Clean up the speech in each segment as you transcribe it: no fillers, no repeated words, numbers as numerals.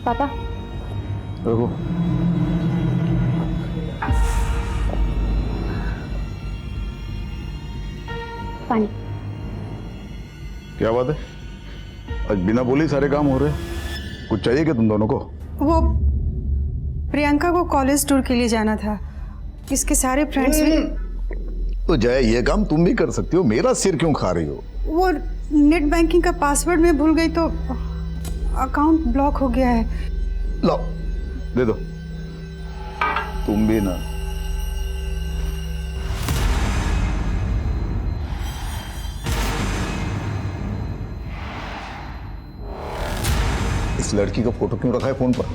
पापा रुको। पानी। क्या बात है, आज बिना बोले सारे काम हो रहे हैं? कुछ चाहिए क्या तुम दोनों को? वो प्रियंका को कॉलेज टूर के लिए जाना था, इसके सारे फ्रेंड्स भी। तो जय, ये काम तुम भी कर सकती हो, मेरा सिर क्यों खा रही हो? वो नेट बैंकिंग का पासवर्ड मैं भूल गई तो अकाउंट ब्लॉक हो गया है। लो दे दो। तुम भी ना। इस लड़की का फोटो क्यों रखा है फोन पर?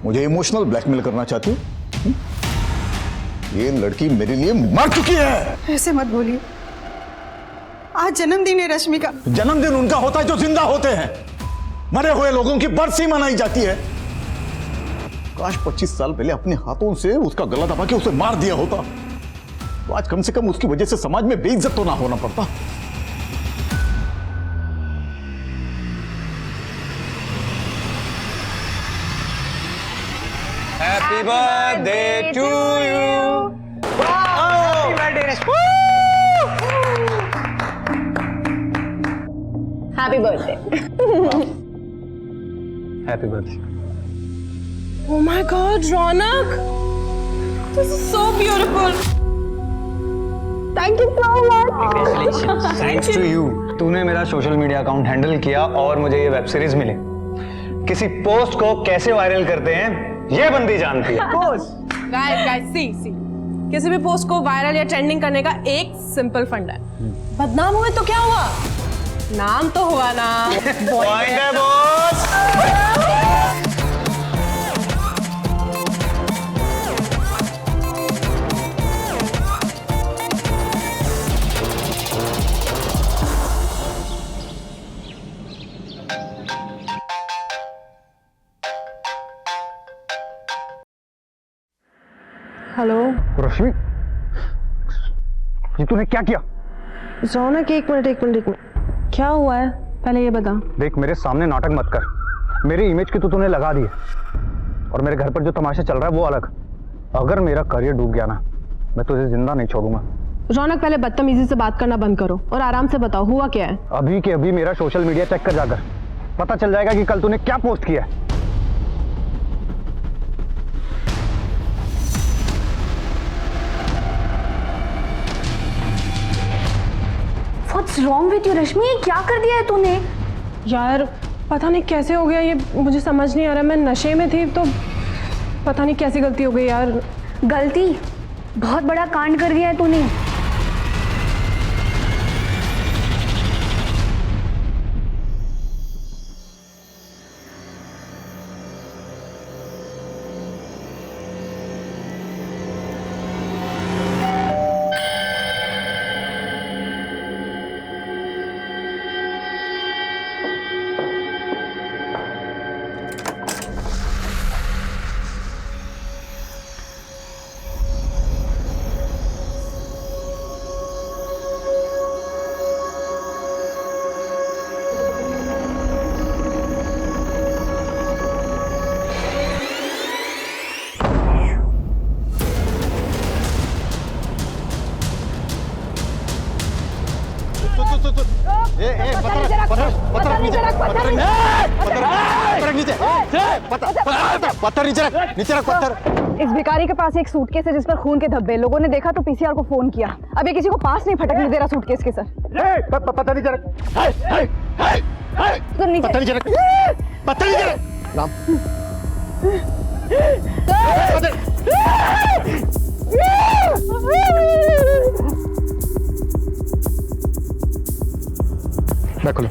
मुझे इमोशनल ब्लैकमेल करना चाहती हो? ये लड़की मेरे लिए मर चुकी है। ऐसे मत बोलिए, आज जन्मदिन है रश्मि का। जन्मदिन उनका होता है जो जिंदा होते हैं। मरे हुए लोगों की बरसी मनाई जाती है। काश 25 साल पहले अपने हाथों से उसका गला दबा के उसे मार दिया होता, तो आज कम से कम उसकी वजह से समाज में बेइज्जत तो ना होना पड़ता। Happy birthday to you. Happy birthday, Rashmi. Happy birthday. Happy birthday. Oh my God, Ronak! This is so beautiful. Thank you so much. Thanks to you. तूने मेरा सोशल मीडिया अकाउंट हैंडल किया और मुझे ये वेब सीरीज मिली। किसी post को कैसे viral करते हैं ये बंदी जानती है। Guys, see. किसी भी पोस्ट को वायरल या ट्रेंडिंग करने का एक सिंपल फंडा है। बदनाम हुए तो क्या हुआ? नाम तो हुआ ना। पॉइंट है बॉस। हेलो रश्मि, ये तूने क्या किया? रौनक, एक मिनट। क्या हुआ है पहले ये बता। देख, मेरे सामने नाटक मत कर। मेरी इमेज की तो तूने लगा दी है, और मेरे घर पर जो तमाशा चल रहा है वो अलग। अगर मेरा करियर डूब गया ना, मैं तुझे जिंदा नहीं छोड़ूंगा। रौनक, पहले बदतमीजी से बात करना बंद करो और आराम से बताओ हुआ क्या है। अभी के अभी मेरा सोशल मीडिया चेक कर जाकर, पता चल जाएगा कि कल तूने क्या पोस्ट किया है। What's wrong with you, रश्मि? ये क्या कर दिया है तूने? यार पता नहीं कैसे हो गया ये, मुझे समझ नहीं आ रहा। मैं नशे में थी तो पता नहीं कैसी गलती हो गई यार। गलती? बहुत बड़ा कांड कर दिया है तूने। पत्थर नीचे रख पत्थर। इस भिखारी के पास एक सूटकेस है जिस पर खून के धब्बे। लोगों ने देखा तो पीसीआर को फोन किया। अब ये किसी को पास नहीं फटकने दे रहा सूटकेस के सर। पत्थर नीचे रख। पत्थर नीचे रख। पत्थर नीचे रख। राम। मैं खोलो।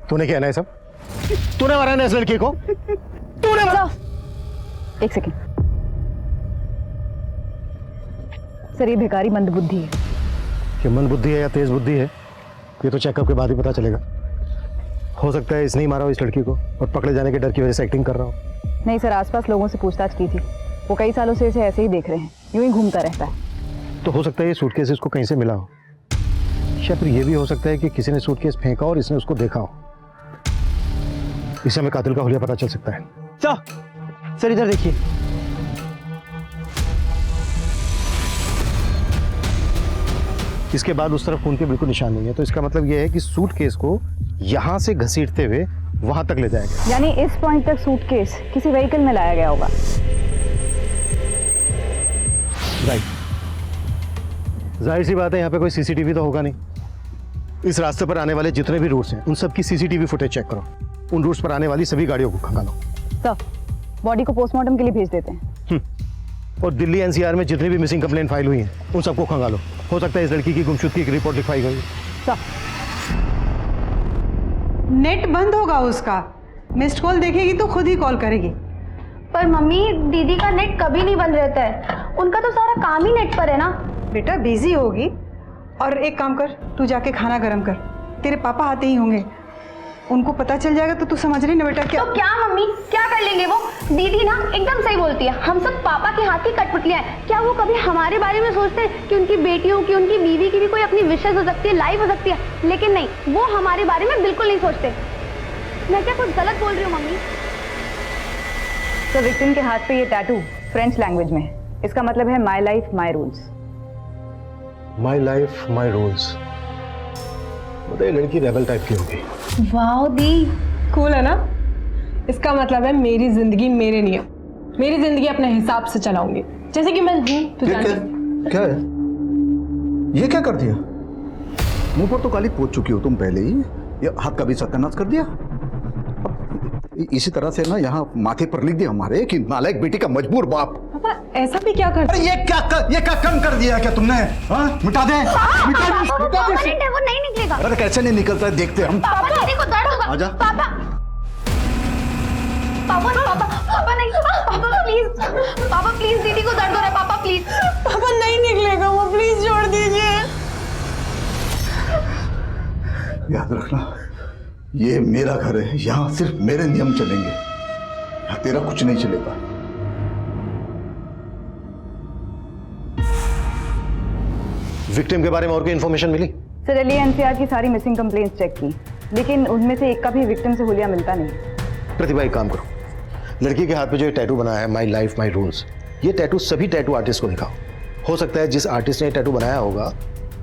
तूने क्या है सब? तूने मारा ना इस लड़की को? तूने मारा? एक सेकेंड सर, ये भिखारी मंदबुद्धि है। कि मंद बुद्धि है या तेज बुद्धि है ये तो चेकअप के बाद ही पता चलेगा। हो सकता है इसने ही मारा हो इस लड़की को और पकड़े जाने के डर की वजह से एक्टिंग कर रहा हो। नहीं सर, आसपास लोगों से पूछताछ की थी, वो कई सालों से इसे ऐसे ही देख रहे हैं, यूं ही घूमता रहता है। तो हो सकता है ये सूटकेस इसको कहीं से मिला हो, या फिर ये भी हो सकता है कि किसी ने सूटकेस फेंका और इसने उसको देखा हो। इससे हमें कातिल का हुलिया पता चल सकता है। सर इधर देखिए। इसके बाद उस तरफ खून के बिल्कुल निशान नहीं है, तो इसका मतलब यह है कि सूटकेस को यहां से घसीटते हुए वहां तक ले जाएगा। यानी इस पॉइंट तक सूटकेस किसी व्हीकल में लाया गया होगा। राइट, जाहिर सी बात है यहाँ पे कोई सीसीटीवी तो होगा नहीं। इस रास्ते पर आने वाले जितने भी रूट्स हैं उन सब की सीसीटीवी फुटेज चेक करो। उन रूट्स पर आने वाली सभी गाड़ियों को खंगालो। सर, बॉडी को पोस्टमार्टम के लिए भेज देते हैं। और दिल्ली एनसीआर में जितनी भी मिसिंग कंप्लेंट फाइल हुई हैं उन सबको खंगालो। हो सकता है इस लड़की की गुमशुदगी की रिपोर्ट लिखवाई गई। सर, नेट बंद होगा उसका, मिस्ड कॉल देखेगी तो खुद ही कॉल करेगी। पर मम्मी, दीदी का नेट कभी नहीं बंद रहता है, उनका तो सारा काम ही नेट पर है ना। बेटा बिजी होगी, और एक काम कर, तू जाके खाना गर्म कर, तेरे पापा आते ही होंगे, उनको पता चल जाएगा तो तू समझ रही ना बेटा क्या। तो क्या मम्मी, क्या कर लेंगे वो? दीदी ना एकदम सही बोलती है, हम सब पापा के हाथ की कठपुतलियां हैं। क्या वो कभी हमारे बारे में सोचते हैं कि उनकी बेटियों की, उनकी बीवी की भी कोई अपनी विशेष हो सकती है, लाइफ हो सकती है? लेकिन नहीं, वो हमारे बारे में बिल्कुल नहीं सोचते। मैं क्या कुछ गलत बोल रही हूँ मम्मी? तो विक्टिम के हाथ पे ये टैटू फ्रेंच लैंग्वेज में है, इसका मतलब है my life my rules. My life my rules, बताइए लड़की रेबल टाइप की होगी। वाह दी, कूल है ना? इसका मतलब है मेरी जिंदगी मेरे नियम, मेरी जिंदगी अपने हिसाब से चलाऊंगी, जैसे कि मैं हूं। तू जानती क्या है ये? क्या कर दिया? मुंह पर तो काली पोत चुकी हो तुम पहले ही, ये हाथ का भी सत्यानाश कर दिया। इसी तरह से ना यहाँ माथे पर लिख दिया हमारे कि नालायक बेटी का मजबूर बाप। पापा ऐसा भी क्या करते? अरे ये क्या कम कर दिया क्या तुमने? हाँ, मिटा दे, मिटा दे, मिटा दे। वो नहीं निकलेगा। अरे कैसे नहीं निकलता है, देखते हम। पापा, दीदी को दर्द होगा। आजा। पापा, पापा, पापा, पापा नहीं, पापा प्लीज, पापा प्लीज, दीदी को दर्द हो रहा है, पापा प्लीज। पापा नहीं निकलेगा वो, प्लीज छोड़ दीजिए। याद रखना, ये मेरा घर है, यहाँ सिर्फ मेरे नियम चलेंगे, यहाँ तेरा कुछ नहीं चलेगा। विक्टिम के बारे में और कोई इन्फॉर्मेशन मिली? सर, दिल्ली एनसीआर की सारी मिसिंग कंप्लेंट्स चेक की, लेकिन उनमें से एक का भी विक्टिम से हुलिया मिलता नहीं। प्रतिभा, एक काम करो, लड़की के हाथ पे जो ये टैटू बनाया है माई लाइफ माई रूल्स, ये टैटू सभी टैटू आर्टिस्ट को दिखाओ। हो सकता है जिस आर्टिस्ट ने टैटू बनाया होगा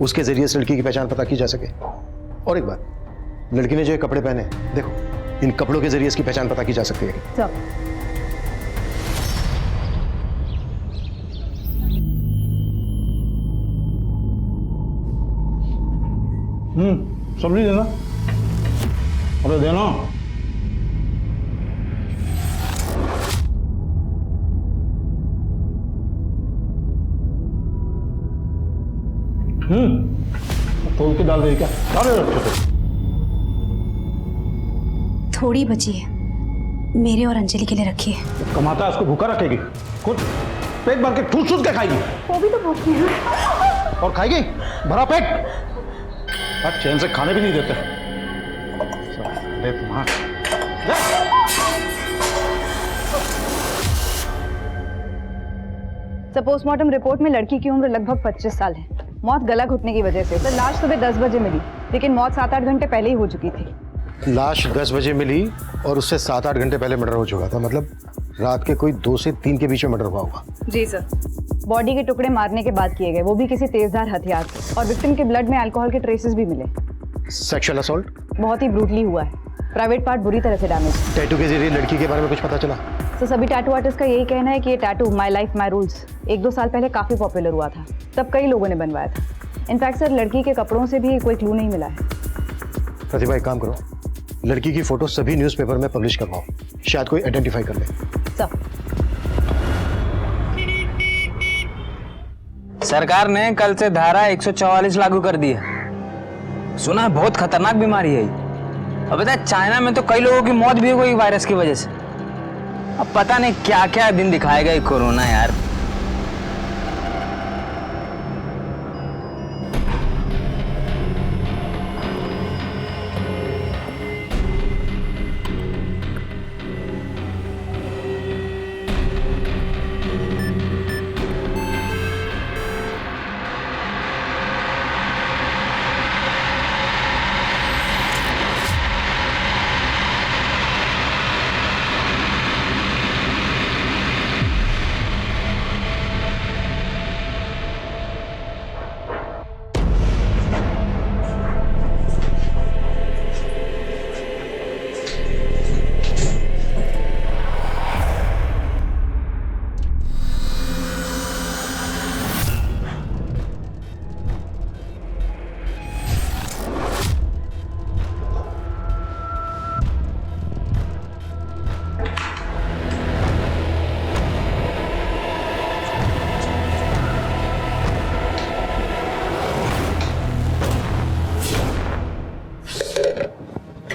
उसके जरिए से लड़की की पहचान पता की जा सके। और एक बात, लड़की ने जो ये कपड़े पहने, देखो इन कपड़ों के जरिए इसकी पहचान पता की जा सकती है। सर, सब्जी देना। अरे देना। तोल के डाल दे क्या? डाल दे अच्छे से। थोड़ी बची है, मेरे और अंजलि के लिए रखी है। कमाता है उसको भूखा रखेगी, खुद पेट भर के ठूस ठूस के खाएगी। वो भी तो भूखी है। और खाएगी भरा पेट, और चैन से खाने भी नहीं देते। अरे तुम्हारा पोस्टमार्टम रिपोर्ट में लड़की की उम्र लगभग 25 साल है। मौत गला घुटने की वजह से। तो लाश सुबह 10 बजे मिली, लेकिन मौत 7-8 घंटे पहले ही हो चुकी थी। लाश 10 बजे मिली और उससे 7-8 घंटे पहले मर्डर हो चुका था, मतलब रात के कोई 2 से 3 के बीच में मर्डर हुआ होगा। जी सर। बॉडी के टुकड़े मारने के बाद किए गए, वो भी किसी तेजधार हथियार से, और विक्टिम के ब्लड में अल्कोहल के ट्रेसेस भी मिले। सेक्सुअल असॉल्ट बहुत ही ब्रूटली हुआ है, प्राइवेट पार्ट बुरी तरह से डैमेज। टैटू के जरिए लड़की के बारे में कुछ पता चला? तो सभी टैटू आर्टिस्ट का यही कहना है कि ये tattoo my life my rules 1-2 साल पहले काफ़ी पॉपुलर हुआ था, तब कई लोगों ने बनवाया था। इनफैक्ट सर, लड़की के कपड़ों से भी कोई क्लू नहीं मिला है। प्रतिभा, एक काम करो, लड़की की फोटो सभी न्यूज़पेपर में पब्लिश करवाओ, शायद कोई आइडेंटिफाई कर ले। सर, सरकार ने कल से धारा 144 लागू कर दी है। सुना है बहुत खतरनाक बीमारी है ये। अब पता है चाइना में तो कई लोगों की मौत भी हो गई वायरस की वजह से। अब पता नहीं क्या क्या दिन दिखाएगा ये कोरोना यार।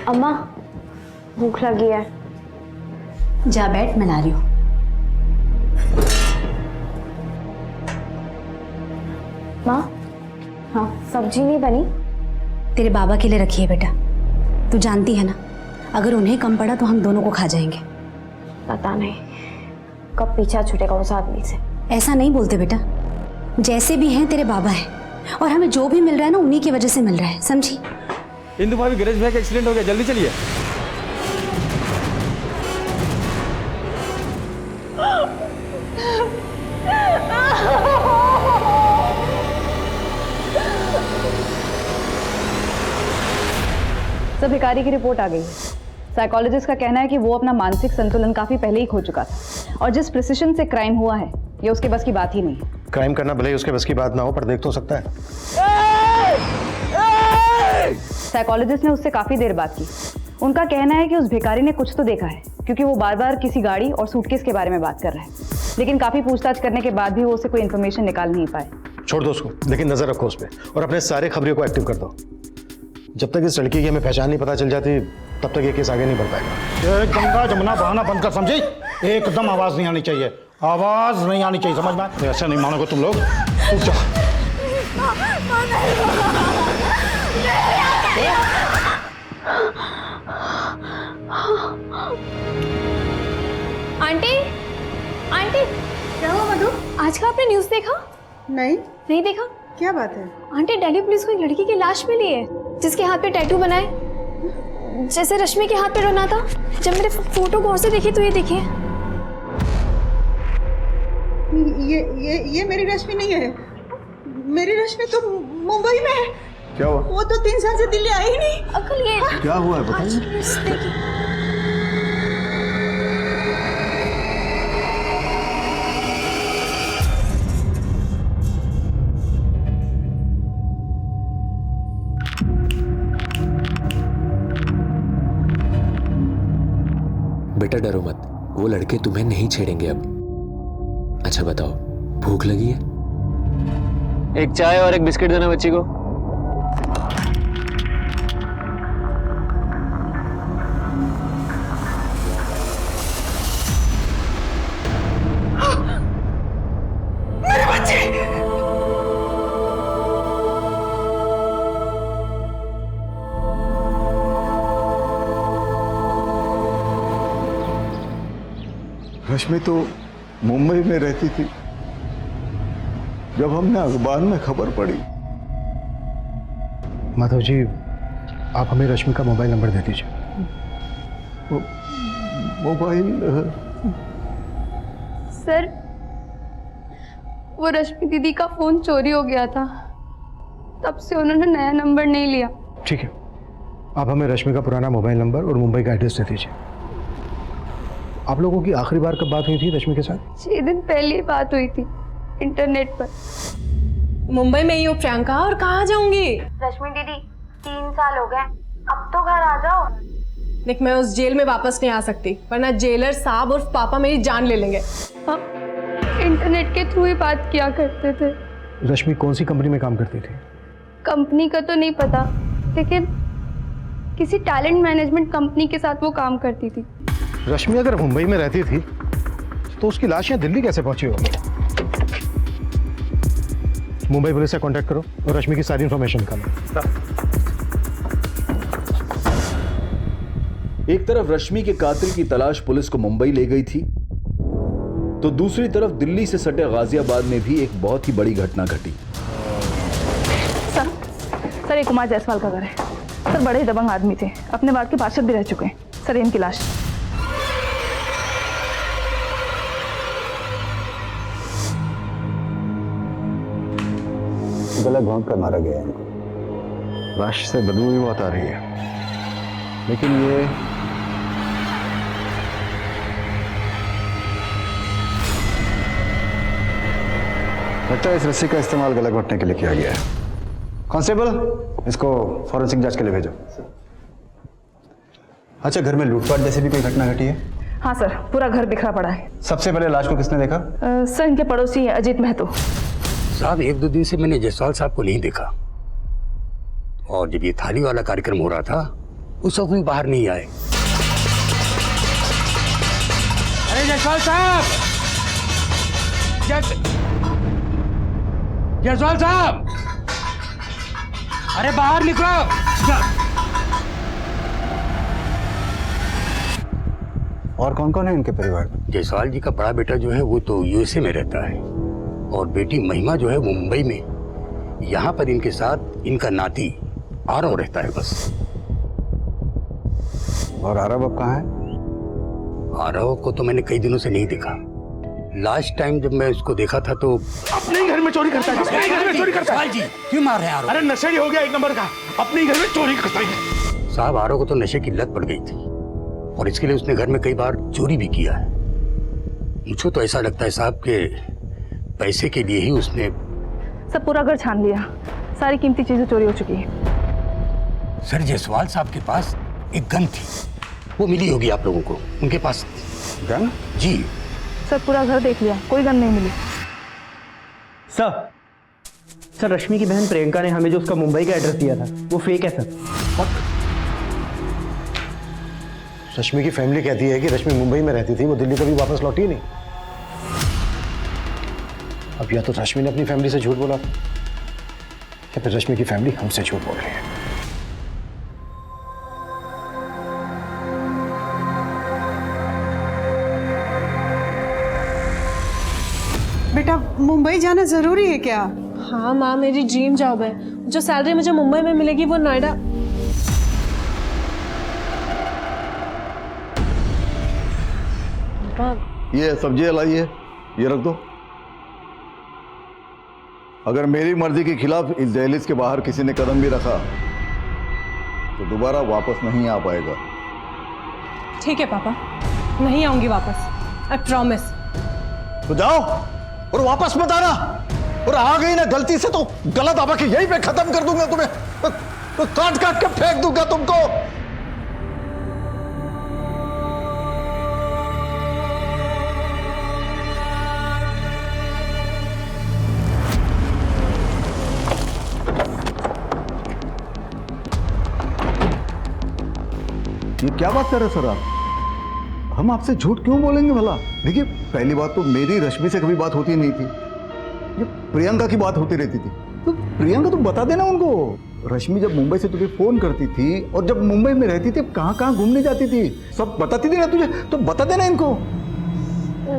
अम्मा भूख लगी है। जा बैठ, मैं ला रही हूँ। माँ हाँ, सब्जी नहीं बनी? तेरे बाबा के लिए रखी है बेटा। तू जानती है ना, अगर उन्हें कम पड़ा तो हम दोनों को खा जाएंगे। पता नहीं कब पीछा छूटेगा उस आदमी से। ऐसा नहीं बोलते बेटा, जैसे भी हैं तेरे बाबा हैं, और हमें जो भी मिल रहा है ना उन्हीं की वजह से मिल रहा है, समझी? इंदु भाभी, गणेश भाई का एक्सीडेंट हो गया, जल्दी चलिए। सब भिखारी की रिपोर्ट आ गई है। साइकोलॉजिस्ट का कहना है कि वो अपना मानसिक संतुलन काफी पहले ही खो चुका था, और जिस प्रिसिशन से क्राइम हुआ है ये उसके बस की बात ही नहीं है। क्राइम करना भले ही उसके बस की बात ना हो, पर देख तो सकता है। साइकोलॉजिस्ट ने उससे काफी देर बात की। उनका कहना है कि उस भिखारी ने कुछ तो देखा है, क्योंकि वो बार बार किसी गाड़ी और सूटकेस के बारे में बात कर रहा है, लेकिन काफी पूछताछ करने के बाद भी वो उससे कोई इन्फॉर्मेशन निकाल नहीं पाए। छोड़ दो उसको, लेकिन नजर रखो उस पर, और अपने सारे खबरियों को एक्टिव कर दो। जब तक इस लड़की की हमें पहचान नहीं पता चल जाती, तब तक ये केस आगे नहीं बढ़ पाएगा। ये गंगा जमुना बहाना बंद कर, समझी? एकदम आवाज नहीं आनी चाहिए, आवाज नहीं आनी चाहिए, समझ में? ऐसा नहीं मानोगे तुम लोग। उठ जाओ। आंटी आंटी, क्या हुआ मधु? आज का आपने न्यूज़ देखा? नहीं, नहीं देखा? क्या बात है? आंटी, दिल्ली पुलिस को एक लड़की की लाश मिली है जिसके हाथ पे टैटू बना है, जैसे रश्मि के हाथ पे बना था। जब मेरे फोटो गौर से देखी तो ये देखिए। ये मेरी रश्मि नहीं है। मेरी रश्मि तो मुंबई में है। क्या हुआ? वो तो 3 साल से दिल्ली आई ही नहीं। अंकल ये क्या हुआ है बताइए। देखिए। बेटा डरो मत, वो लड़के तुम्हें नहीं छेड़ेंगे अब। अच्छा बताओ, भूख लगी है? एक चाय और एक बिस्किट देना बच्ची को। मेरे बच्चे! रश्मि तो मुंबई में रहती थी। जब हमने अखबार में खबर पड़ी। माधव जी, आप हमें रश्मि का मोबाइल नंबर दे दीजिए। मोबाइल? सर, वो रश्मि दीदी का फोन चोरी हो गया था, तब से उन्होंने नया नंबर नहीं लिया। ठीक है, आप हमें रश्मि का पुराना मोबाइल नंबर और मुंबई का एड्रेस दे दीजिए। आप लोगों की आखिरी बार कब बात हुई थी रश्मि के साथ? 6 दिन पहले ही बात हुई थी, इंटरनेट पर। मुंबई में ही हो प्रियंका, और कहाँ जाऊंगी? रश्मि दीदी 3 साल हो गए, अब तो घर आ जाओ। देख, मैं उस जेल में वापस नहीं आ सकती, वरना जेलर साहब और पापा मेरी जान ले लेंगे। हम इंटरनेट के थ्रू ही बात किया करते थे। रश्मि कौन सी कंपनी में काम करती थी? कंपनी का तो नहीं पता, लेकिन किसी टैलेंट मैनेजमेंट कंपनी के साथ वो काम करती थी। रश्मि अगर मुंबई में रहती थी तो उसकी लाश यहाँ दिल्ली कैसे पहुंची होगी? मुंबई पुलिस से कांटेक्ट करो और रश्मि की सारी इंफॉर्मेशन निकालो। एक तरफ रश्मि के कातिल की तलाश पुलिस को मुंबई ले गई थी, तो दूसरी तरफ दिल्ली से सटे गाजियाबाद में भी एक बहुत ही बड़ी घटना घटी। सर, ये कुमार जायसवाल का घर है। सर, बड़े दबंग आदमी थे, अपने वार्ड के पार्षद भी रह चुके हैं। सर, इनकी लाश। गला घोंट कर मारा गया इनको। लाश से बदबू भी बहुत आ रही है। लेकिन ये लगता है इस रस्सी का इस्तेमाल गला घोंटने के लिए किया गया है। कांस्टेबल, इसको फॉरेंसिक जांच के लिए भेजो। अच्छा, घर में लूटपाट जैसी भी कोई घटना घटी है? हाँ सर, पूरा घर बिखरा पड़ा है। सबसे पहले लाश को किसने देखा? सर, इनके पड़ोसी अजीत महतो। साहब, 1-2 दिन से मैंने जायसवाल साहब को नहीं देखा, और जब ये थाली वाला कार्यक्रम हो रहा था उस वक्त भी बाहर नहीं आए। अरे जायसवाल साहब, जायसवाल साहब, अरे बाहर निकलो। और कौन कौन है इनके परिवार में? जायसवाल जी का बड़ा बेटा जो है वो तो यूएसए में रहता है और बेटी महिमा जो है वो मुंबई में। यहाँ पर इनके साथ इनका नाती आरव रहता है बस। और आरव अब कहाँ है? आरव को तो मैंने कई दिनों से नहीं देखा। लास्ट टाइम जब मैं उसको देखा था तो अपने ही घर में चोरी करता है, अपने ही घर में चोरी करता है। जी क्यों मार रहे हैं आरव? अरे नशेड़ी हो गया एक नंबर का, अपने ही घर में चोरी करता है। साहब आरव को तो नशे की लत पड़ गई थी और इसके लिए उसने घर में कई बार चोरी भी किया है। मुझे तो ऐसा लगता है साहब के पैसे के लिए ही उसने सब पूरा घर छान लिया, सारी कीमती चीजें चोरी हो चुकी है। सर जायसवाल साहब के पास एक गन थी, वो मिली होगी आप लोगों को। उनके पास गन? जी सर पूरा घर देख लिया, कोई गन नहीं मिली। सर रश्मि की बहन प्रियंका ने हमें जो उसका मुंबई का एड्रेस दिया था वो फेक है सर। रश्मि की फैमिली कहती है कि रश्मि मुंबई में रहती थी, वो दिल्ली कभी वापस लौटी नहीं। अब या तो रश्मि ने अपनी फैमिली से झूठ बोला या फिर रश्मि की फैमिली हमसे झूठ बोल रही है। बेटा मुंबई जाना जरूरी है क्या? हाँ माँ, मेरी ड्रीम जॉब है। जो सैलरी मुझे मुंबई में मिलेगी वो नोएडा। ये सब्जियां लाइए, ये रख दो। अगर मेरी मर्जी के खिलाफ इस दहलीज के बाहर किसी ने कदम भी रखा तो दोबारा वापस नहीं आ पाएगा। ठीक है पापा, नहीं आऊंगी वापस, आई प्रॉमिस। तो जाओ और वापस मत आना, और आ गई ना गलती से तो गला दबा के यहीं पे खत्म कर दूंगा तुम्हें, तो काट काट के फेंक दूंगा तुमको। ये क्या बात कर रहे सर आप? हम आपसे झूठ क्यों बोलेंगे भला? देखिए पहली बात तो मेरी रश्मि से कभी बात होती नहीं थी, ये प्रियंका की बात होती रहती थी। तो प्रियंका तुम बता देना उनको, रश्मि जब मुंबई से तुझे फोन करती थी और जब मुंबई में रहती थी कहाँ कहाँ घूमने जाती थी सब बताती थी ना तुझे, तो बता देना इनको।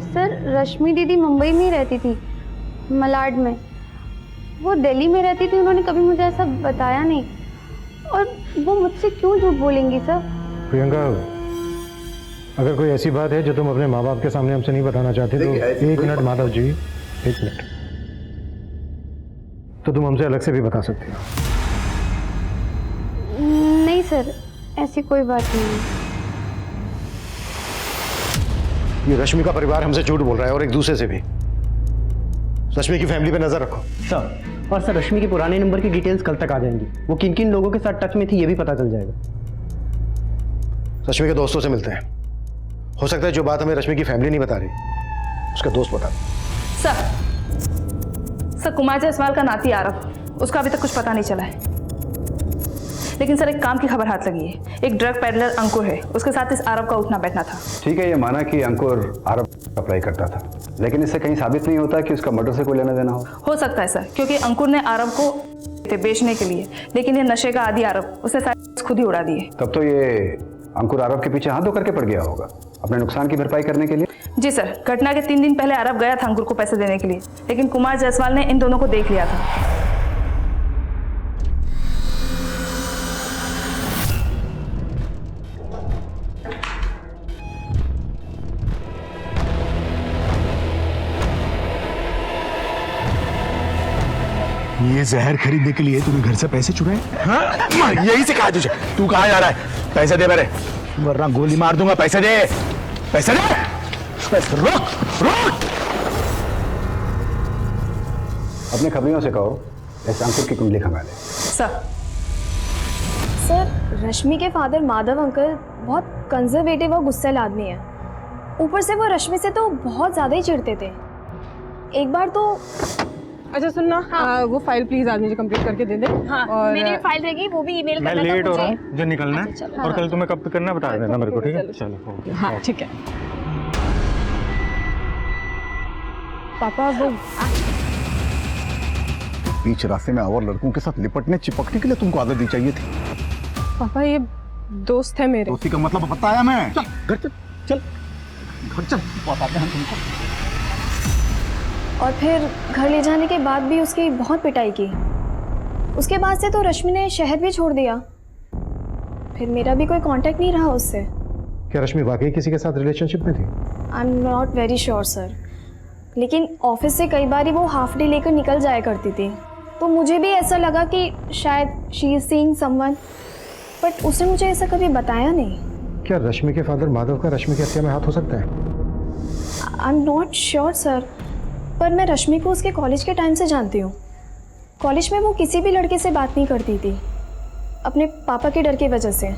सर रश्मि दीदी मुंबई में ही रहती थी, मलाड में। वो दिल्ली में रहती थी, उन्होंने कभी मुझे ऐसा बताया नहीं। और वो मुझसे क्यों झूठ बोलेंगी सर? प्रियंका, अगर कोई ऐसी बात है जो तुम अपने माँ बाप के सामने हमसे नहीं बताना चाहते तो एक मिनट माधव जी, एक मिनट, तो तुम हमसे अलग से भी बता सकते हो। नहीं सर, ऐसी कोई बात नहीं है। ये रश्मि का परिवार हमसे झूठ बोल रहा है और एक दूसरे से भी। रश्मि की फैमिली पे नजर रखो सर। और सर रश्मि के पुराने नंबर की डिटेल्स कल तक आ जाएंगी, वो किन किन लोगों के साथ टच में थी ये भी पता चल जाएगा। रश्मि के दोस्तों से मिलते हैं, हो सकता है जो बात हमें रश्मि की फैमिली नहीं बता रही उसका दोस्त बता। सर कुमार जायसवाल का नाती आरव, उसका अभी तक कुछ पता नहीं चला है। लेकिन सर एक काम की खबर हाथ लगी है, एक ड्रग पेडलर अंकुर है, उसके साथ इस आरव का उठना बैठना था। ठीक है, ये माना कि अंकुर आरव अप्लाई करता था, लेकिन इससे कहीं साबित नहीं होता कि उसका मर्डर से कोई लेना देना हो सकता है सर, क्योंकि अंकुर ने आरव को बेचने के लिए, लेकिन ये नशे का आदी आरव, उसने सारे खुद ही उड़ा दिए। तब तो ये अंकुर आरव के पीछे हाथ धो करके पड़ गया होगा अपने नुकसान की भरपाई करने के लिए। जी सर, घटना के 3 दिन पहले आरव गया था अंकुर को पैसे देने के लिए, लेकिन कुमार जायसवाल ने इन दोनों को देख लिया था। ये जहर खरीदने के लिए तूने घर से पैसे चुराए? हाँ? यही से कहा तुझे, तू कहाँ जा रहा है? पैसे दे मेरे, वरना गोली मार दूंगा। पैसे दे, पैसे दे, पैसे। रोक रोक। अपने खबरियों से कहो इस अंकुर की कुंडली खंगा ले। सर रश्मि के फादर माधव अंकल बहुत कंजर्वेटिव और गुस्सैल आदमी है। ऊपर से वो रश्मि से तो बहुत ज़्यादा ही चिढ़ते थे। एक बार तो अच्छा सुनना, वो फाइल प्लीज आज मुझे कंप्लीट करके दे दे। हाँ, और मेरी फाइल रहेगी, वो भी ईमेल मैं करना था लेट हो रहा मुझे। हूँ, जो निकलना है, और कल तुम्हें कब तक करना है बता देना मेरे को, ठीक है? चलो ओके। हाँ ठीक है। पापा वो बीच रास्ते में और लड़कों के साथ लिपटने चिपकने के लिए तुमको आदत दी चाहिए थी। पापा ये दोस्त है मेरे। दोस्ती का मतलब बताया मैं। चल घर चल, चल घर चल, बताते हैं तुमको। और फिर घर ले जाने के बाद भी उसकी बहुत पिटाई की। उसके बाद से तो रश्मि ने शहर भी छोड़ दिया। फिर मेरा भी कोई कांटेक्ट नहीं रहा उससे। क्या रश्मि वाकई किसी के साथ रिलेशनशिप में थी? I am not very sure sir, लेकिन ऑफिस से कई बार वो हाफ डे लेकर निकल जाया करती थी, तो मुझे भी ऐसा लगा कि शायद she is seeing someone, but उसने मुझे ऐसा कभी बताया नहीं। क्या रश्मि के फादर माधव का रश्मि की हत्या में हाथ हो सकता है? I am not sure sir, पर मैं रश्मि को उसके कॉलेज के टाइम से जानती हूँ। कॉलेज में वो किसी भी लड़के से बात नहीं करती थी, अपने पापा के डर की वजह से।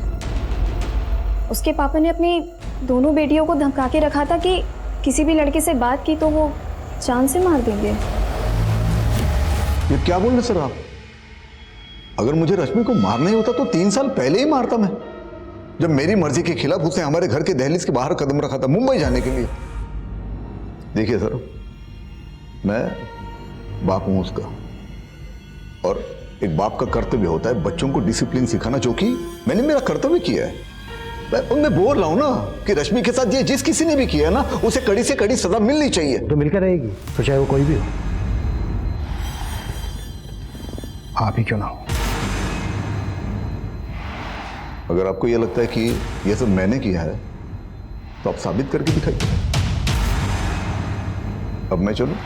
उसके पापा ने अपनी दोनों बेटियों को धमका के रखा था कि किसी भी लड़के से बात की तो वो जान से मार देंगे। ये क्या बोल रहे सर आप? अगर मुझे रश्मि को मारना ही होता तो 3 साल पहले ही मारता मैं, जब मेरी मर्जी के खिलाफ उसने हमारे घर के दहलीज के बाहर कदम रखा था मुंबई जाने के लिए। देखिए सर, मैं बाप हूं उसका, और एक बाप का कर्तव्य होता है बच्चों को डिसिप्लिन सिखाना, जो कि मैंने मेरा कर्तव्य किया है। मैं बोल रहा हूं ना कि रश्मि के साथ ये जिस किसी ने भी किया है ना, उसे कड़ी से कड़ी सजा मिलनी चाहिए। तो मिलकर रहेगी, तो चाहे वो कोई भी हो, आप ही क्यों ना हो। अगर आपको यह लगता है कि यह सब मैंने किया है तो आप साबित करके दिखाइए। अब मैं चलूं?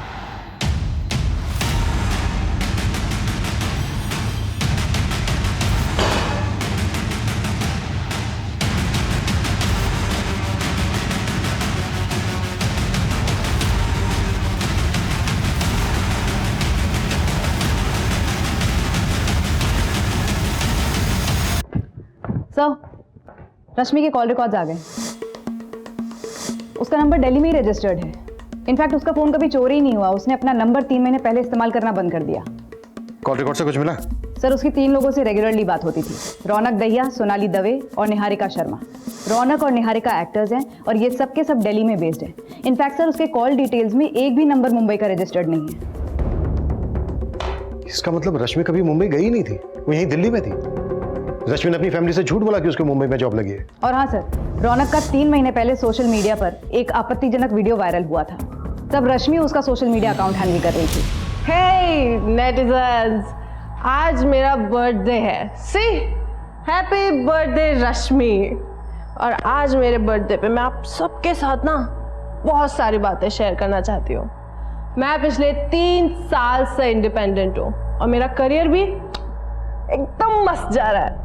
सर, रश्मि के कॉल रिकॉर्ड्स आ गए। उसका नंबर दिल्ली में ही रजिस्टर्ड है। इनफैक्ट उसका फोन कभी चोरी ही नहीं हुआ। उसने अपना नंबर 3 महीने पहले इस्तेमाल करना बंद कर दिया। कॉल रिकॉर्ड से कुछ मिला? सर, उसकी 3 लोगों से रेगुलरली बात होती थी, रौनक दहिया, सोनाली दवे और निहारिका शर्मा। रौनक और निहारिका एक्टर्स हैं और ये सब के सब दिल्ली में बेस्ड हैं। इनफैक्ट सर, उसके कॉल डिटेल्स में एक भी नंबर मुंबई का रजिस्टर्ड नहीं है। इसका मतलब रश्मि कभी मुंबई गई नहीं थी, वो यहीं दिल्ली में थी। रश्मि ने अपनी फैमिली से झूठ बोला कि उसको मुंबई में जॉब लगी है। और हाँ सर, रौनक का 3 महीने पहले सोशल मीडिया पर एक आपत्तिजनक वीडियो वायरल हुआ था। तब रश्मि उसका सोशल मीडिया अकाउंट हैंडल कर रही थी। हे नेटिजन्स, आज मेरा बर्थडे है। सी, हैप्पी बर्थडे रश्मि। और आज मेरे बर्थडे पे मैं आप सबके साथ ना बहुत सारी बातें शेयर करना चाहती हूँ। मैं पिछले 3 साल से इंडिपेंडेंट हूँ और मेरा करियर भी एकदम मस्त जा रहा है।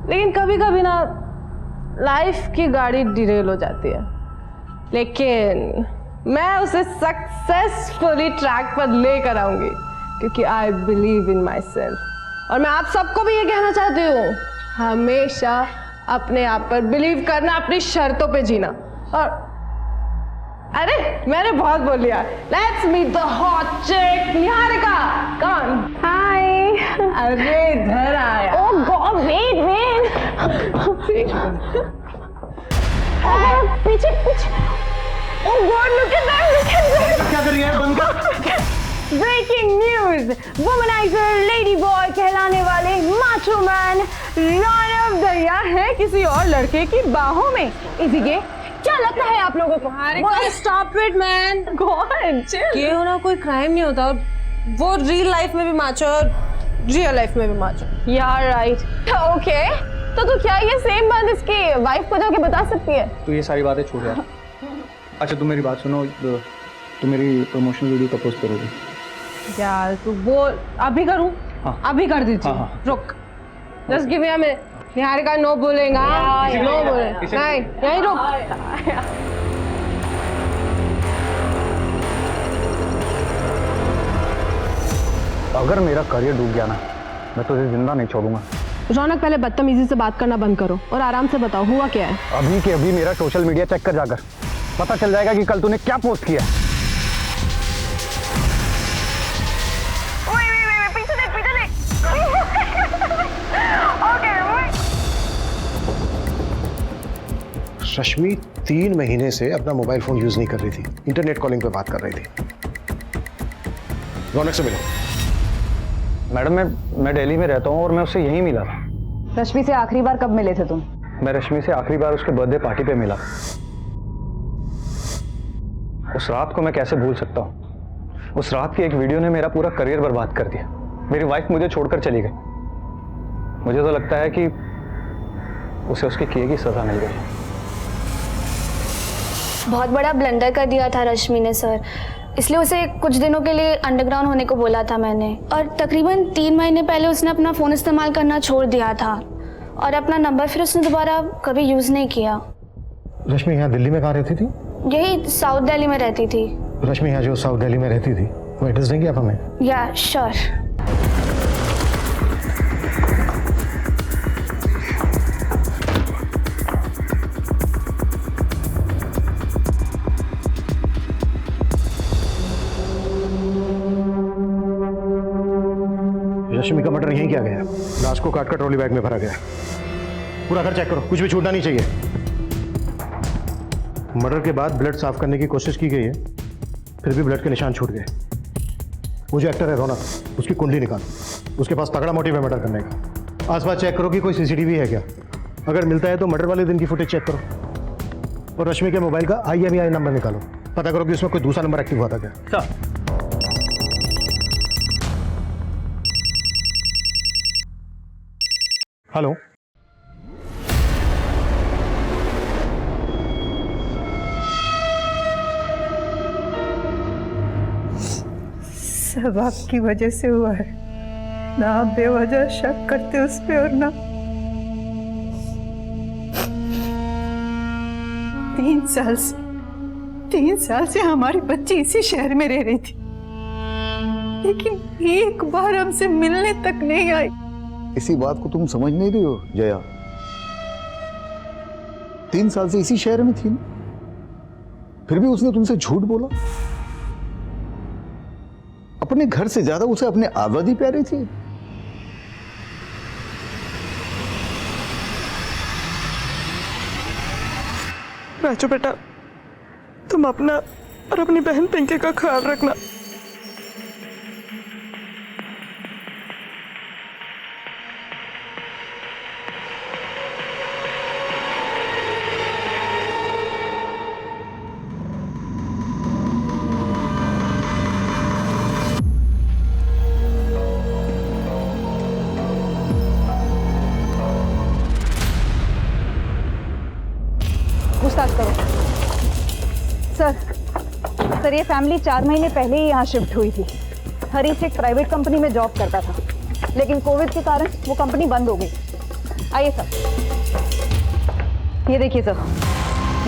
लेकिन कभी कभी ना लाइफ की गाड़ी डिरेल हो जाती है, लेकिन मैं उसे सक्सेसफुली ट्रैक पर लेकर आऊंगी, क्योंकि I believe in my self. और मैं आप सबको भी ये कहना चाहती हूँ, हमेशा अपने आप पर बिलीव करना, अपनी शर्तों पे जीना। और अरे मैंने बहुत बोल लिया। लेट्स मीट द हॉट चिक निहारिका। कौन? हाय। अरे इधर आया। Oh god, wait wait. पीछे पीछे। Oh god, look at that, look at that. क्या कर रही है? बंद कर। Breaking news, womaniser lady boy कहलाने वाले माचो मैन रौनक दहिया है किसी और लड़के की बाहों में। इसी के क्या लगता है आप लोगों को? स्टॉप इट मैन, ये होना कोई क्राइम नहीं होता। और वो रियल लाइफ में भी माचो और रियल लाइफ में भी माचो। यार राइट, ओके। तो क्या ये सेम बात इसकी वाइफ को जाके बता सकती है? तो ये सारी बातें छोड़ यार। अच्छा तुम मेरी बात सुनो, तुम मेरी प्रमोशनल वीडियो कब पोस्ट करोगे? यार तू बोल, अभी करूं? हाँ। अभी कर दीजिए। हाँ। रुक, just give me a minute. Niharika no बोलेगा, नो बोले नहीं, यहीं रुक। अगर मेरा करियर डूब गया ना, मैं तुझे जिंदा नहीं छोड़ूंगा। रौनक, पहले बदतमीजी से बात करना बंद करो और आराम से बताओ हुआ क्या है। अभी के अभी मेरा सोशल मीडिया चेक कर जाकर, पता चल जाएगा कि कल तूने क्या पोस्ट किया। रश्मि 3 महीने से अपना मोबाइल फोन यूज नहीं कर रही थी, इंटरनेट कॉलिंग पे बात कर रही थी। रौनक से मिलो। मैडम मैं दिल्ली में रहता हूँ और मैं उससे यहीं मिला था। रश्मि से आखिरी बार कब मिले थे तुम? मैं रश्मि से आखिरी बार उसके बर्थडे पार्टी पे मिला। उस रात को मैं कैसे भूल सकता हूँ? उस रात की एक वीडियो ने मेरा पूरा करियर बर्बाद कर दिया। मेरी वाइफ मुझे छोड़कर चली गई। मुझे तो लगता है कि उसे उसके किए की सजा मिल गई। बहुत बड़ा ब्लंडर कर दिया था रश्मि ने सर, इसलिए उसे कुछ दिनों के लिए अंडरग्राउंड होने को बोला था मैंने। और तकरीबन 3 महीने पहले उसने अपना फ़ोन इस्तेमाल करना छोड़ दिया था और अपना नंबर फिर उसने दोबारा कभी यूज़ नहीं किया। रश्मि यहाँ दिल्ली में कहाँ रहती थी? यही साउथ दिल्ली में रहती थी। रश्मि यहाँ जो साउथ दिल्ली में रहती थी वो एड्रेस देंगे आप हमें? या श्योर। रश्मि का मर्डर यहीं किया गया है। लाश को काट कर ट्रॉली बैग में भरा गया है। पूरा घर चेक करो, कुछ भी छूटना नहीं चाहिए। मर्डर के बाद ब्लड साफ करने की कोशिश की गई है, फिर भी ब्लड के निशान छूट गए। वो जो एक्टर है रौनक, उसकी कुंडली निकालो। उसके पास तगड़ा मोटिव है मर्डर करने का। आसपास चेक करो कि कोई सीसीटीवी है क्या। अगर मिलता है तो मर्डर वाले दिन की फुटेज चेक करो। और रश्मि के मोबाइल का IMEI नंबर निकालो। पता करो कि उसमें कोई दूसरा नंबर एक्टिव हुआ था क्या। हेलो, सब आपकी वजह से हुआ है। ना आप बेवजह शक करते उस पे और ना 3 साल से हमारी बच्ची इसी शहर में रह रही थी, लेकिन एक बार हमसे मिलने तक नहीं आई। इसी बात को तुम समझ नहीं रही हो जया? 3 साल से इसी शहर में थी ना, फिर भी उसने तुमसे झूठ बोला। अपने घर से ज्यादा उसे अपनी आजादी प्यारी थी। राजू बेटा, तुम अपना और अपनी बहन पिंकी का ख्याल रखना। पूछताछ करो। सर ये फैमिली 4 महीने पहले ही यहाँ शिफ्ट हुई थी। हरीश एक प्राइवेट कंपनी में जॉब करता था, लेकिन कोविड के कारण वो कंपनी बंद हो गई। आइए सर, ये देखिए सर,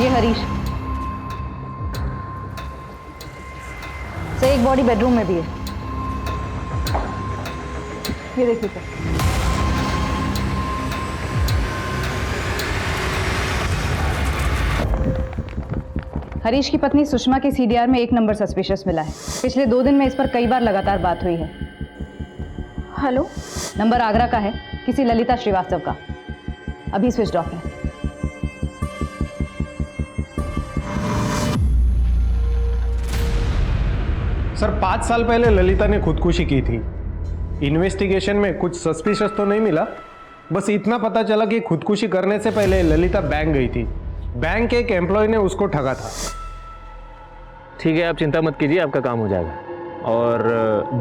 ये हरीश। सर एक बॉडी बेडरूम में भी है, ये देखिए सर। हरीश की पत्नी सुषमा के CDR में 1 नंबर सस्पिशियस मिला है। पिछले 2 दिन में इस पर कई बार लगातार बात हुई है। हेलो, नंबर आगरा का है, किसी ललिता श्रीवास्तव का। अभी स्विच ऑफ है। सर 5 साल पहले ललिता ने खुदकुशी की थी। इन्वेस्टिगेशन में कुछ सस्पिशियस तो नहीं मिला, बस इतना पता चला कि खुदकुशी करने से पहले ललिता बैंक गई थी। बैंक के एक एम्प्लॉय ने उसको ठगा था। ठीक है, आप चिंता मत कीजिए, आपका काम हो जाएगा और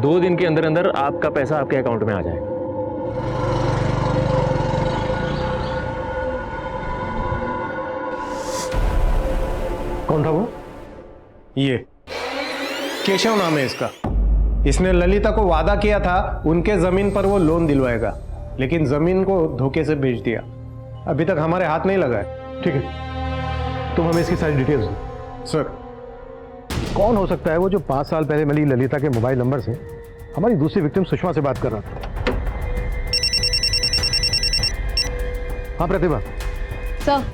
2 दिन के अंदर अंदर आपका पैसा आपके अकाउंट में आ जाएगा। कौन था वो? ये केशव नाम है इसका। इसने ललिता को वादा किया था उनके जमीन पर वो लोन दिलवाएगा, लेकिन जमीन को धोखे से बेच दिया। अभी तक हमारे हाथ नहीं लगा है। ठीक है, तुम हमें इसकी सारी डिटेल्स दो। सर, कौन हो सकता है वो जो 5 साल पहले मिली ललिता के मोबाइल नंबर से हमारी दूसरी विक्टिम सुषमा से बात कर रहा था? हाँ प्रतिभा। सर,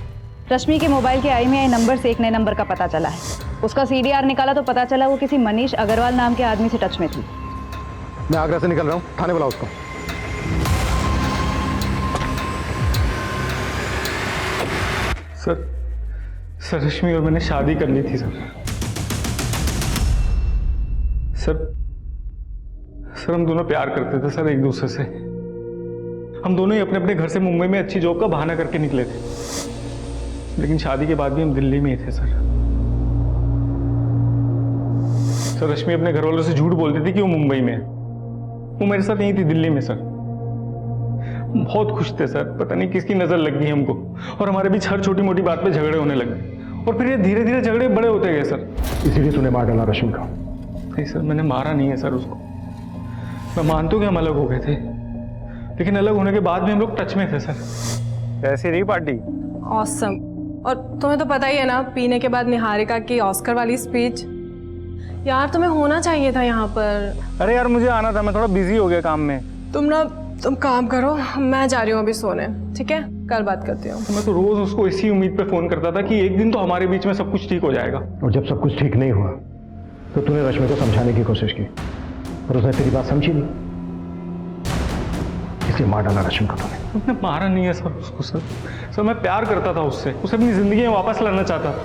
रश्मि के मोबाइल के IMEI नंबर से एक नए नंबर का पता चला है। उसका CDR निकाला तो पता चला वो किसी मनीष अग्रवाल नाम के आदमी से टच में थी। मैं आगरा से निकल रहा हूँ, थाने बुलाओ उसको। सर, सर रश्मि और मैंने शादी कर ली थी सर। सर हम दोनों प्यार करते थे सर एक दूसरे से। हम दोनों ही अपने अपने घर से मुंबई में अच्छी जॉब का बहाना करके निकले थे, लेकिन शादी के बाद भी हम दिल्ली में ही थे सर। सर रश्मि अपने घर वालों से झूठ बोलती थी कि वो मुंबई में है। वो मेरे साथ यहीं थी दिल्ली में सर। बहुत खुश थे सर, पता नहीं किसकी नजर लग गई हमको, और हमारे बीच हर छोटी मोटी बात पे झगड़े होने लगे, और फिर ये धीरे धीरे झगड़े बड़े होते गए सर। इसीलिए तूने मार डाला रश्मि को? नहीं सर, मैंने मारा नहीं है सर उसको। मैं मानता हूँ कि हम अलग हो गए थे, लेकिन अलग होने के बाद भी हम लोग टच में थे सर। ऐसी रही पार्टी? ऑसम। और तुम्हें तो पता ही है ना, पीने के बाद निहारिका की ऑस्कर वाली स्पीच। यार तुम्हें होना चाहिए था यहाँ पर। अरे यार मुझे आना था, मैं थोड़ा बिजी हो गया काम में। तुम काम करो, मैं जा रही हूँ अभी सोने, ठीक है? कल बात करती हूँ। मैं तो रोज उसको इसी उम्मीद पे फोन करता था कि एक दिन तो हमारे बीच में सब कुछ ठीक हो जाएगा। और जब सब कुछ ठीक नहीं हुआ तो तूने रश्मि को समझाने की कोशिश की, पर उसने तेरी बात समझी नहीं, इसलिए मार डाला रश्मि को तूने। उसने मारा नहीं है सर उसको सर मैं प्यार करता था उससे, उसे अपनी जिंदगी में वापस लाना चाहता था।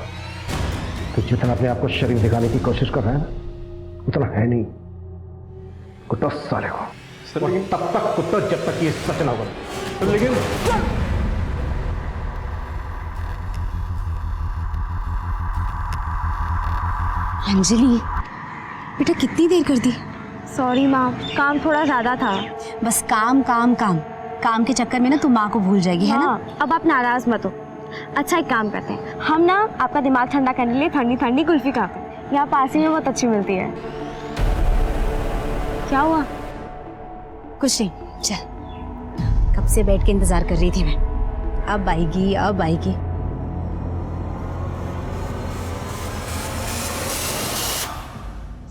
तो जितना अपने आप को शरीफ दिखाने की कोशिश कर रहा है ना, उतना है नहीं। कुत्ता साले को सर, लेकिन तब तक कुत्ता जब तक ये सच ना हो। लेकिन अंजलि बेटा कितनी देर कर दी? सॉरी माँ, काम थोड़ा ज्यादा था। बस काम काम काम काम के चक्कर में ना तुम माँ को भूल जाएगी, है ना? अब आप नाराज मत हो। अच्छा एक काम करते हैं, हम ना आपका दिमाग ठंडा करने के लिए ठंडी ठंडी कुल्फी खाते हैं, यहाँ पास ही में बहुत अच्छी मिलती है। क्या हुआ? कुछ नहीं, चल। कब से बैठ के इंतजार कर रही थी मैं, अब आएगी अब आएगी।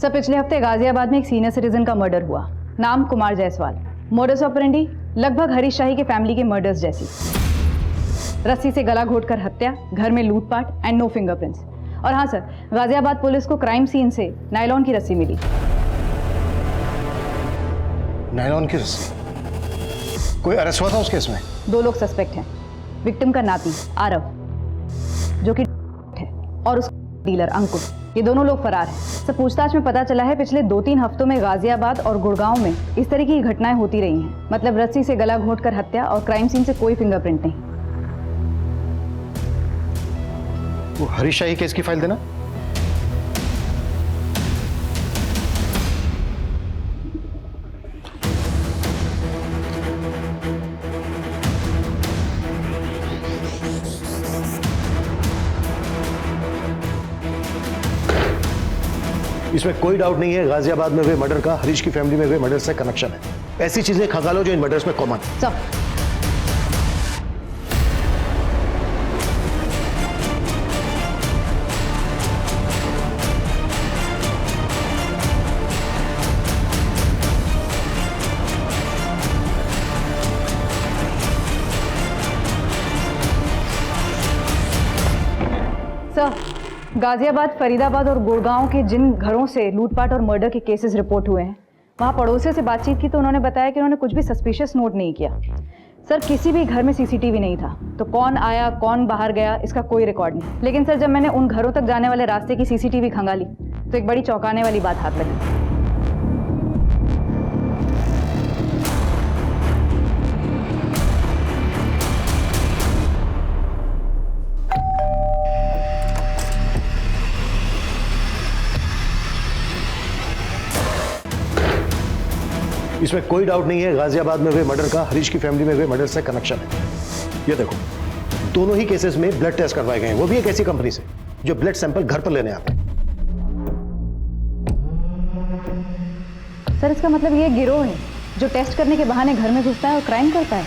सर पिछले हफ्ते गाजियाबाद में एक सीनियर सिटीजन का मर्डर हुआ। नाम कुमार जायसवाल। मोडस ऑपरेंडी लगभग हरीश शाही के फैमिली के मर्डर्स जैसी। रस्सी से गला घोटकर हत्या, घर में लूटपाट एंड नो फिंगरप्रिंट्स। और हाँ सर, गाजियाबाद पुलिस को क्राइम सीन से नायलॉन की रस्सी मिली। नायलॉन की रस्सी? कोई अरेस्ट हुआ था उस केस में? 2 लोग सस्पेक्ट हैं। विक्टिम का नाती आरव जो कि है, और उसका डीलर अंकुर, ये दोनों लोग फरार हैं। सब पूछताछ में पता चला है पिछले 2-3 हफ्तों में गाजियाबाद और गुड़गांव में इस तरह की घटनाएं होती रही हैं। मतलब रस्सी से गला घोटकर हत्या और क्राइम सीन से कोई फिंगरप्रिंट नहीं। वो हरीश शाही केस की फाइल देना। इसमें कोई डाउट नहीं है, गाजियाबाद में हुए मर्डर का हरीश की फैमिली में हुए मर्डर से कनेक्शन है। ऐसी चीजें खंगालो जो इन मर्डर्स में कॉमन है। सब गाजियाबाद, फरीदाबाद और गुड़गांव के जिन घरों से लूटपाट और मर्डर के केसेस रिपोर्ट हुए हैं, वहाँ पड़ोसियों से बातचीत की तो उन्होंने बताया कि उन्होंने कुछ भी सस्पिशियस नोट नहीं किया। सर किसी भी घर में सीसीटीवी नहीं था, तो कौन आया कौन बाहर गया इसका कोई रिकॉर्ड नहीं। लेकिन सर जब मैंने उन घरों तक जाने वाले रास्ते की सीसीटीवी खंगाली तो एक बड़ी चौंकाने वाली बात हाथ लगी। इसमें कोई डाउट नहीं है, गाजियाबाद में हुए मर्डर का हरीश की फैमिली में हुए मर्डर से कनेक्शन है। ये देखो, दोनों ही केसेस में ब्लड टेस्ट करवाए गए हैं, वो भी एक ऐसी कंपनी से जो ब्लड सैंपल घर पर लेने आता है। सर इसका मतलब ये गिरोह है जो टेस्ट करने के बहाने घर में घुसता है और क्राइम करता है।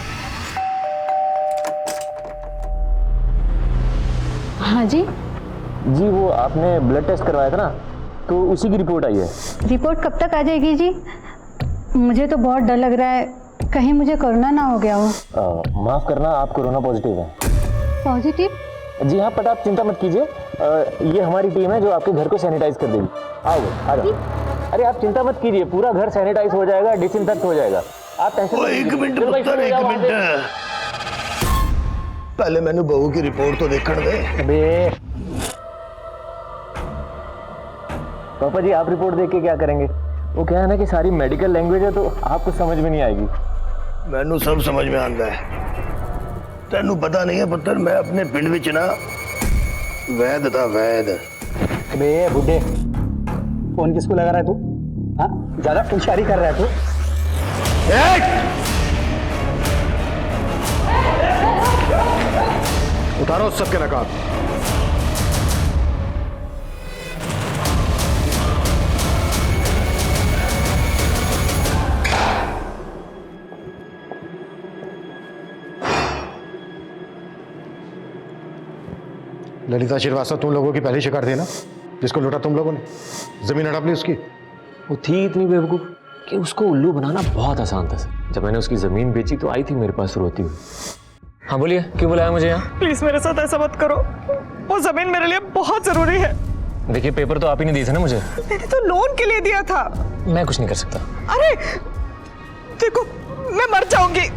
हाँ जी जी, वो आपने ब्लड टेस्ट करवाया था ना, तो उसी की रिपोर्ट आई है। रिपोर्ट कब तक आ जाएगी जी? मुझे तो बहुत डर लग रहा है, कहीं मुझे कोरोना ना हो गया हो। माफ करना, आप कोरोना पॉजिटिव हैं। पॉजिटिव? जी हाँ, पर आप चिंता मत कीजिए, ये हमारी टीम है जो आपके घर को सैनिटाइज कर देगी। आओ आ जाओ। अरे आप चिंता मत कीजिए, पूरा घर सैनिटाइज हो जाएगा, डिसइंफेक्ट हो जाएगा। आप टेंशन एक मिनट पहले मैंने बहू की रिपोर्ट तो देखकर दे। अबे पापा जी आप रिपोर्ट देख के क्या करेंगे? वो क्या है ना कि सारी मेडिकल लैंग्वेज है तो आपको समझ में नहीं आएगी। मैनू सब समझ में आता है। तेनू पता नहीं है पुत्र, मैं अपने पिंड विच ना वैद था, वैद। अबे बुड्ढे, फोन किसको लगा रहा है तू? हाँ, ज्यादा होशियारी कर रहा है तू। उतारो सबके नकाब। ललिता श्रीवास्तव तुम लोगों की पहली शिकार थी ना, जिसको लूटा तुम लोगों ने, जमीन हड़प ली उसकी। वो थी इतनी बेवकूफ कि उसको उल्लू बनाना बहुत आसान था सर। जब मैंने उसकी जमीन बेची तो आई थी मेरे पास रोती हुई। हाँ बोलिए, क्यों बुलाया मुझे यहाँ? प्लीज मेरे साथ ऐसा मत करो, वो जमीन मेरे लिए बहुत जरूरी है। देखिए पेपर तो आप ही ने दिए थे ना मुझे। मैंने तो लोन के लिए दिया था। मैं कुछ नहीं कर सकता। अरे देखो, मैं मर जाऊंगी।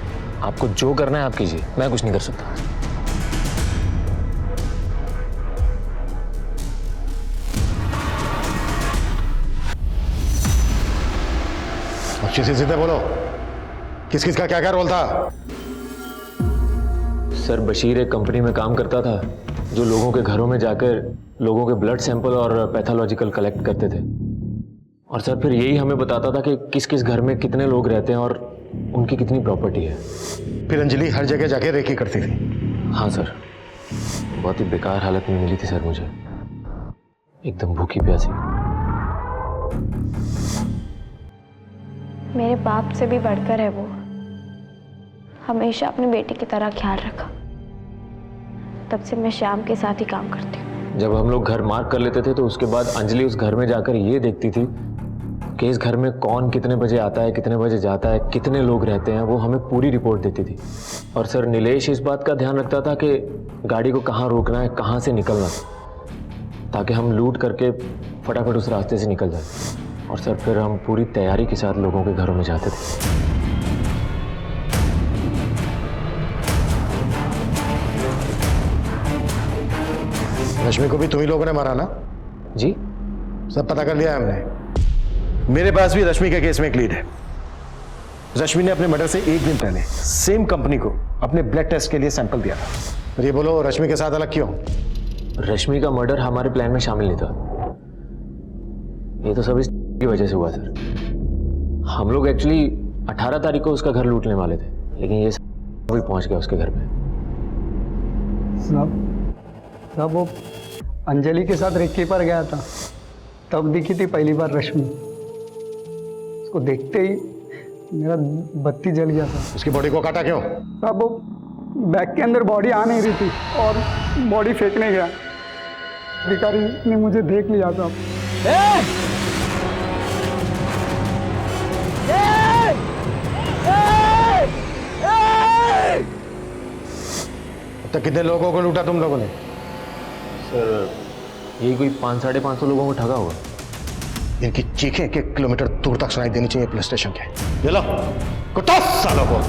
आपको जो करना है आप कीजिए, मैं कुछ नहीं कर सकता। अच्छे से सीधे बोलो, किस किस का क्या क्या रोल था? सर बशीर एक कंपनी में काम करता था जो लोगों के घरों में जाकर लोगों के ब्लड सैंपल और पैथोलॉजिकल कलेक्ट करते थे। और सर फिर यही हमें बताता था कि किस किस घर में कितने लोग रहते हैं और उनकी कितनी प्रॉपर्टी है। फिर अंजलि हर जगह जाके रेकी करती थी। हाँ सर, बहुत ही बेकार हालत में मिली थी सर मुझे, एकदम भूखी प्यासी। मेरे बाप से भी बढ़कर है वो, हमेशा अपनी बेटी की तरह ख्याल रखा। तब से मैं श्याम के साथ ही काम करती हूँ। जब हम लोग घर मार्क कर लेते थे तो उसके बाद अंजलि उस घर में जाकर ये देखती थी कि इस घर में कौन कितने बजे आता है, कितने बजे जाता है, कितने लोग रहते हैं, वो हमें पूरी रिपोर्ट देती थी। और सर नीलेश इस बात का ध्यान रखता था कि गाड़ी को कहाँ रोकना है, कहाँ से निकलना, ताकि हम लूट करके फटाफट उस रास्ते से निकल जाए। और सर फिर हम पूरी तैयारी के साथ लोगों के घरों में जाते थे। रश्मि को भी तुम ही लोगों ने मारा ना? जी सब पता कर लिया है हमने। मेरे पास भी रश्मि के केस में एक लीड है। रश्मि ने अपने मर्डर से एक दिन पहले सेम कंपनी को अपने ब्लड टेस्ट के लिए सैंपल दिया था। ये बोलो, रश्मि के साथ अलग क्यों? रश्मि का मर्डर हमारे प्लान में शामिल नहीं था। ये तो सब की वजह से हुआ सर। हम लोग एक्चुअली 18 तारीख को उसका घर लूटने वाले थे, लेकिन ये भी पहुंच गया उसके घर पे। साहब वो अंजलि के साथ रेकी पर गया था, तब दिखी थी पहली बार रश्मि। उसको देखते ही मेरा बत्ती जल गया था। उसकी बॉडी को काटा क्यों? साहब वो बैग के अंदर बॉडी आ नहीं रही थी और बॉडी फेंकने गया, भिखारी ने मुझे देख लिया था। तो कितने लोगों को लूटा तुम लोगों ने? सर यही कोई 500-550 लोगों को ठगा होगा। इनकी चीखें 1 किलोमीटर दूर तक सुनाई देनी चाहिए पुलिस स्टेशन के। ये लो, कुत्ता सालों को।